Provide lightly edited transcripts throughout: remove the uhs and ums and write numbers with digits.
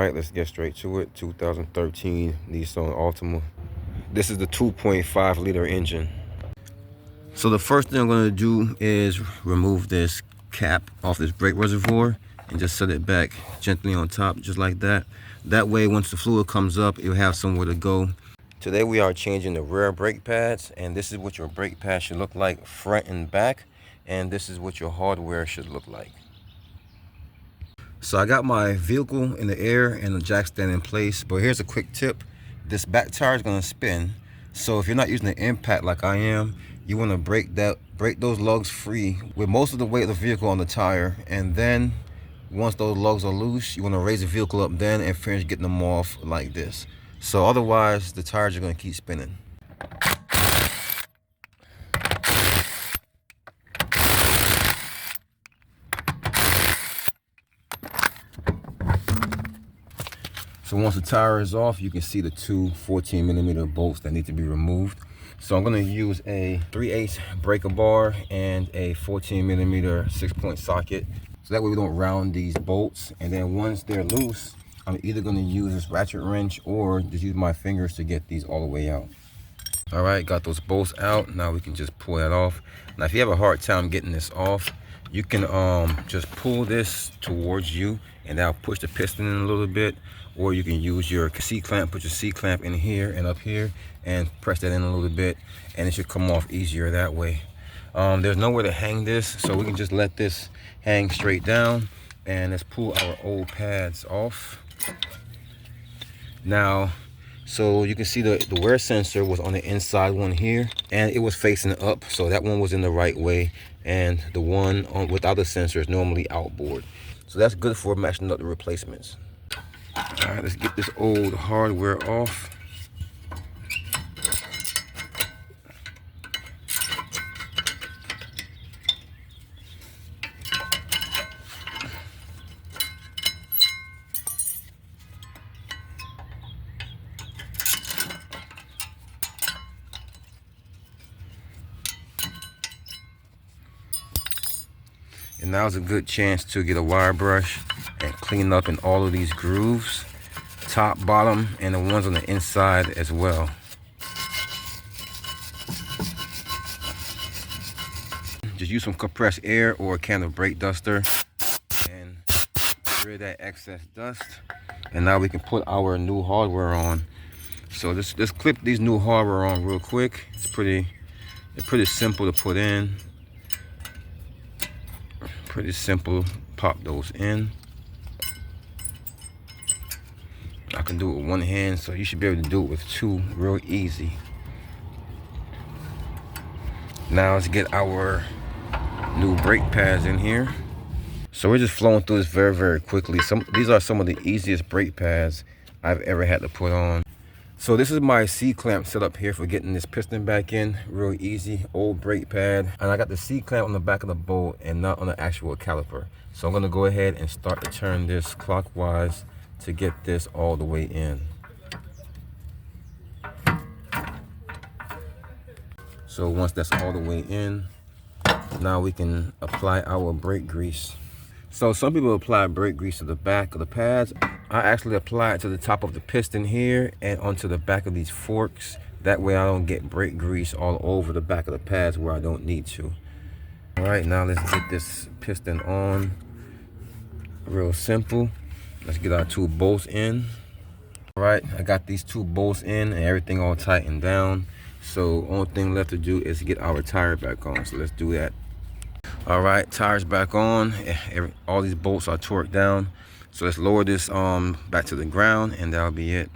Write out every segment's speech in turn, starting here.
right, let's get straight to it. 2013 Nissan Altima. This is the 2.5 liter engine. So the first thing I'm going to do is remove this cap off this brake reservoir and just set it back gently on top, just like that. That way, once the fluid comes up, you'll have somewhere to go. Today we are changing the rear brake pads, and this is what your brake pads should look like front and back, and this is what your hardware should look like. So I got my vehicle in the air and the jack stand in place, but here's a quick tip. This back tire is going to spin, so if you're not using the impact like I am, you want to break those lugs free with most of the weight of the vehicle on the tire, and then once those lugs are loose, you want to raise the vehicle up then and finish getting them off like this. So otherwise, the tires are going to keep spinning. So once the tire is off, you can see the two 14mm bolts that need to be removed. So I'm going to use a 3/8 breaker bar and a 14mm 6-point socket. So that way we don't round these bolts. And then once they're loose, I'm either going to use this ratchet wrench or just use my fingers to get these all the way out. All right, got those bolts out. Now we can just pull that off. Now if you have a hard time getting this off, you can just pull this towards you and that'll push the piston in a little bit, or you can use your C-clamp, put your C-clamp in here and up here and press that in a little bit, and it should come off easier that way. There's nowhere to hang this, so we can just let this hang straight down, and let's pull our old pads off. Now, so you can see the wear sensor was on the inside one here, and it was facing up, so that one was in the right way, and the one without the sensor is normally outboard. So that's good for matching up the replacements. All right, let's get this old hardware off. And now's a good chance to get a wire brush and clean up in all of these grooves, top, bottom, and the ones on the inside as well. Just use some compressed air or a can of brake duster and get rid of that excess dust. And now we can put our new hardware on. So let's clip these new hardware on real quick. It's pretty simple to put in. Pretty simple. Pop those in. I can do it with one hand, so you should be able to do it with two real easy. Now let's get our new brake pads in here. So we're just flowing through this very quickly. These are some of the easiest brake pads I've ever had to put on. So this is my C-clamp set up here for getting this piston back in. Real easy, old brake pad. And I got the C-clamp on the back of the bolt and not on the actual caliper. So I'm gonna go ahead and start to turn this clockwise to get this all the way in. So once that's all the way in, now we can apply our brake grease. So some people apply brake grease to the back of the pads. I actually apply it to the top of the piston here and onto the back of these forks. That way I don't get brake grease all over the back of the pads where I don't need to. All right, now let's get this piston on. Real simple. Let's get our two bolts in. All right, I got these two bolts in and everything all tightened down. So only thing left to do is get our tire back on. So let's do that. All right, tires back on. All these bolts are torqued down. So let's lower this back to the ground and that'll be it.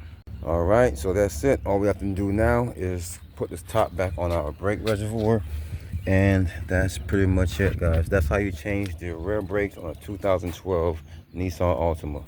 All right, so that's it. All we have to do now is put this top back on our brake reservoir, and that's pretty much it, guys. That's how you change the rear brakes on a 2012 Nissan Altima.